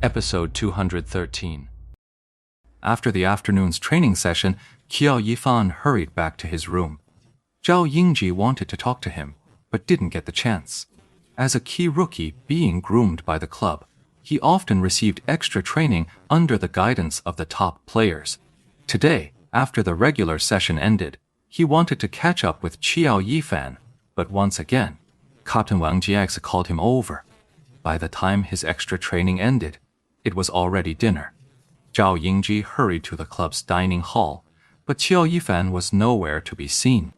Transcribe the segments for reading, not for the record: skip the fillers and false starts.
Episode 213. After the afternoon's training session, Qiao Yifan hurried back to his room. Zhao Yingji wanted to talk to him, but didn't get the chance. As a key rookie being groomed by the club, he often received extra training under the guidance of the top players. Today, after the regular session ended, he wanted to catch up with Qiao Yifan, but once again, Captain Wang Jiaxi called him over. By the time his extra training ended, it was already dinner. Zhao Yingji hurried to the club's dining hall, but Qiao Yifan was nowhere to be seen.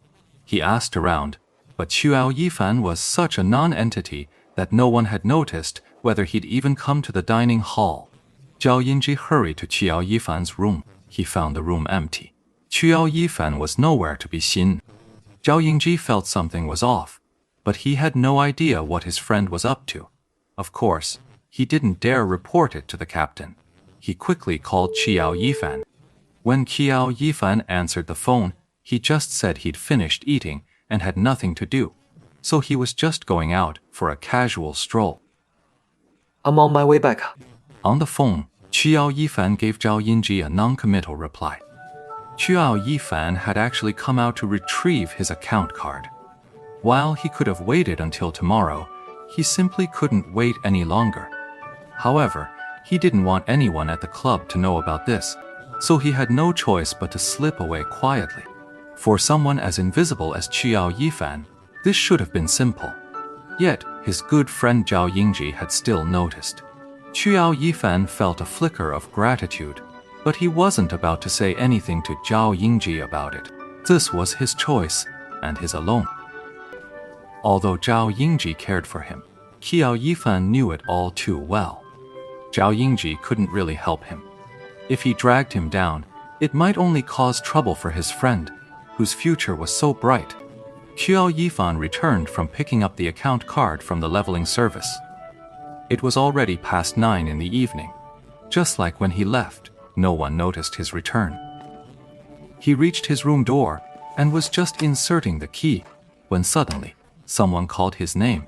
He asked around, but Qiao Yifan was such a non-entity that no one had noticed whether he'd even come to the dining hall. Zhao Yingji hurried to Qiao Yifan's room. He found the room empty. Qiao Yifan was nowhere to be seen. Zhao Yingji felt something was off, but he had no idea what his friend was up to. Of course, he didn't dare report it to the captain. He quickly called Qiao Yifan. When Qiao Yifan answered the phone, he just said he'd finished eating and had nothing to do, so he was just going out for a casual stroll. I'm on my way back. On the phone, Qiao Yifan gave Zhao Yingji a non-committal reply. Qiao Yifan had actually come out to retrieve his account card. While he could have waited until tomorrow, he simply couldn't wait any longer. However, he didn't want anyone at the club to know about this, so he had no choice but to slip away quietly. For someone as invisible as Qiao Yifan, this should have been simple. Yet, his good friend Zhao Yingji had still noticed. Qiao Yifan felt a flicker of gratitude, but he wasn't about to say anything to Zhao Yingji about it. This was his choice, and his alone. Although Zhao Yingji cared for him, Qiao Yifan knew it all too well. Zhao Yingji couldn't really help him. If he dragged him down, it might only cause trouble for his friend, whose future was so bright. Qiao Yifan returned from picking up the account card from the leveling service. It was already past 9 in the evening. Just like when he left, no one noticed his return. He reached his room door and was just inserting the key when suddenly someone called his name.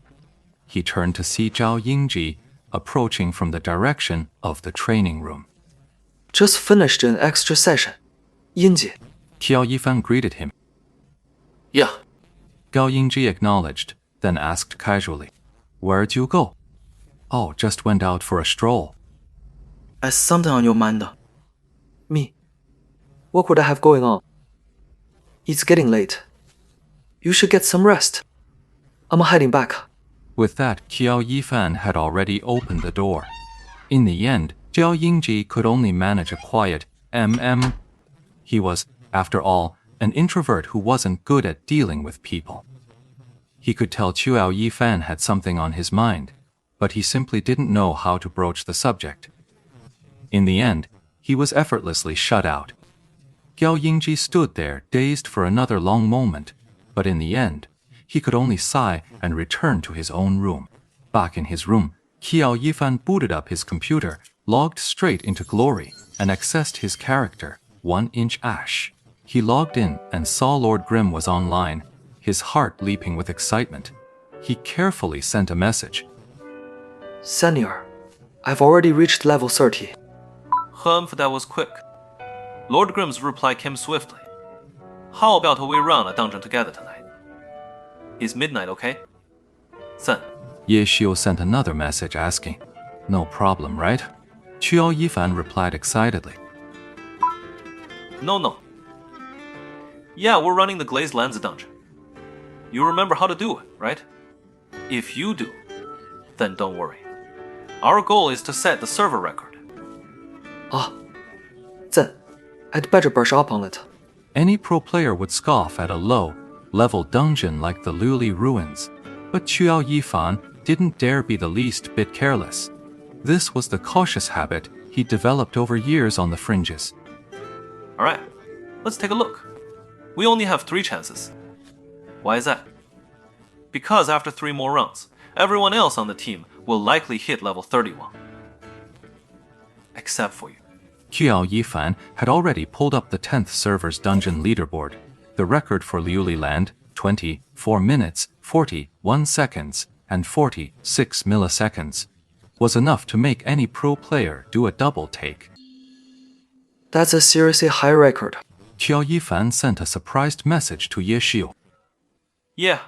He turned to see Zhao Yingji approaching from the direction of the training room. Just finished an extra session. Yingji. Qiao Yifan greeted him. Yeah. Zhao Yingji acknowledged, then asked casually, "Where'd you go?" "Oh, just went out for a stroll." Has something on your mind? Me? What could I have going on? It's getting late. You should get some rest. I'm heading back. With that, Qiao Yifan had already opened the door. In the end, Zhao Yingji could only manage a quiet He was, after all, an introvert who wasn't good at dealing with people. He could tell Qiao Yifan had something on his mind, but he simply didn't know how to broach the subject. In the end, he was effortlessly shut out. Zhao Yingji stood there, dazed for another long moment, but in the end, he could only sigh and return to his own room. Back in his room, Qiao Yifan booted up his computer, logged straight into Glory, and accessed his character, 1-inch Ash. He logged in and saw Lord Grimm was online, his heart leaping with excitement. He carefully sent a message. Senior, I've already reached level 30. That was quick. Lord Grimm's reply came swiftly. How about we run a dungeon together tonight? Is midnight okay? Sen. Ye Xiu sent another message asking, "No problem, right?" Qiao Yifan replied excitedly. No. Yeah, we're running the Glazed Lands dungeon. You remember how to do it, right? If you do, then don't worry. Our goal is to set the server record. Then, I'd better brush up on it. Any pro player would scoff at a low-level dungeon like the Luli Ruins, but Qiao Yifan didn't dare be the least bit careless. This was the cautious habit he developed over years on the fringes. Alright, let's take a look. We only have 3 chances. Why is that? Because after 3 more rounds, everyone else on the team will likely hit level 31. Except for you. Qiao Yifan had already pulled up the 10th server's dungeon leaderboard. The record for Liuli Land, 24 minutes, 41 seconds, and 46 milliseconds. was enough to make any pro player do a double take. That's a seriously high record. Qiao Yifan sent a surprised message to Ye Xiu. Yeah,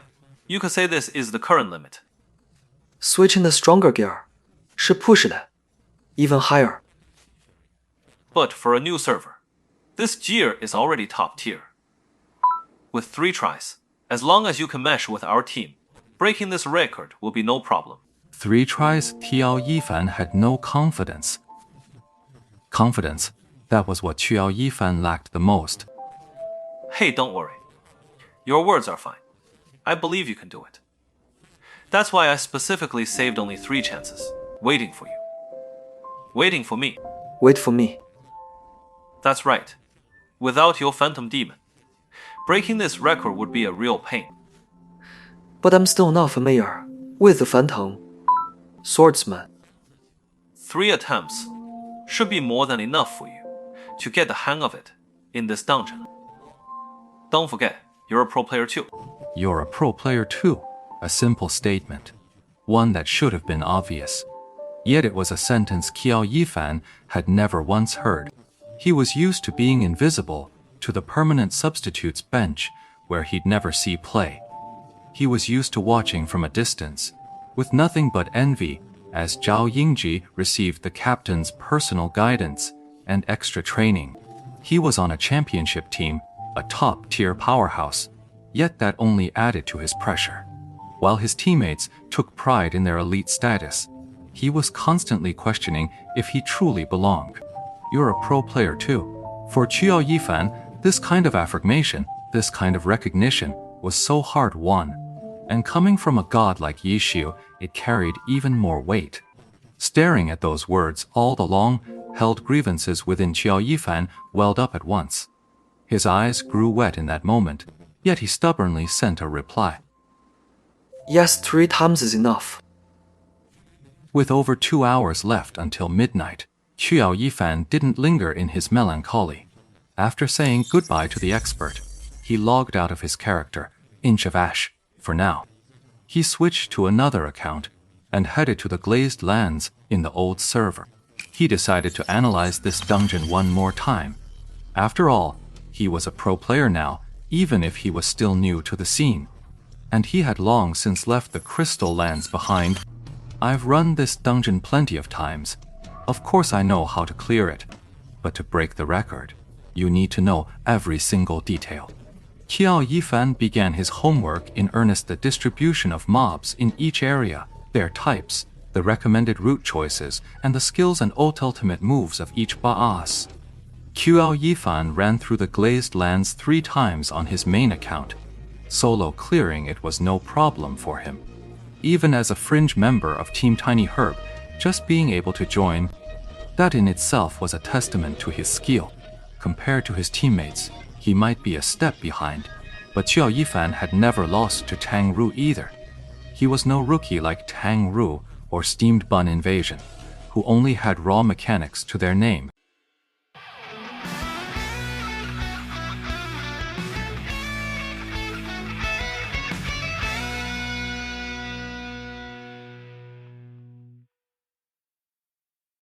you could say this is the current limit. Switching the stronger gear 是 push 的 even higher. But for a new server, this gear is already top tier. With 3 tries, as long as you can mesh with our team, breaking this record will be no problem. 3 tries, Qiao Yifan had no confidence. Confidence, that was what Qiao Yifan lacked the most. Hey, don't worry. Your words are fine. I believe you can do it. That's why I specifically saved only 3 chances, waiting for you. Waiting for me. Wait for me. That's right. Without your Phantom Demon, breaking this record would be a real pain. But I'm still not familiar with the Phantom Swordsman. 3 attempts should be more than enough for you to get the hang of it in this dungeon. Don't forget, you're a pro player too. You're a pro player too. A simple statement. One that should have been obvious. Yet it was a sentence Qiao Yifan had never once heard. He was used to being invisible to the permanent substitutes bench where he'd never see play. He was used to watching from a distance, with nothing but envy as Zhao Yingji received the captain's personal guidance and extra training. He was on a championship team, a top-tier powerhouse, yet that only added to his pressure. While his teammates took pride in their elite status, he was constantly questioning if he truly belonged. You're a pro player too. For Qiao Yifan, this kind of affirmation, this kind of recognition, was so hard-won. And coming from a god like Ye Xiu, it carried even more weight. Staring at those words all the long-held grievances within Qiao Yifan welled up at once. His eyes grew wet in that moment, yet he stubbornly sent a reply. Yes, 3 times is enough. With over 2 hours left until midnight, Qiao Yifan didn't linger in his melancholy. After saying goodbye to the expert, he logged out of his character, Inch of Ash, for now. He switched to another account and headed to the Glazed Lands in the old server. He decided to analyze this dungeon one more time. After all, he was a pro player now, even if he was still new to the scene. And he had long since left the Crystal Lands behind. I've run this dungeon plenty of times. Of course I know how to clear it. But to break the record, you need to know every single detail. Qiao Yifan began his homework in earnest, the distribution of mobs in each area, their types, the recommended route choices, and the skills and ultimate moves of each boss. Qiao Yifan ran through the Glazed Lands 3 times on his main account. Solo clearing it was no problem for him. Even as a fringe member of Team Tiny Herb, just being able to join, that in itself was a testament to his skill. Compared to his teammates, he might be a step behind, but Qiao Yifan had never lost to Tang Ru either. He was no rookie like Tang Ru or Steamed Bun Invasion, who only had raw mechanics to their name.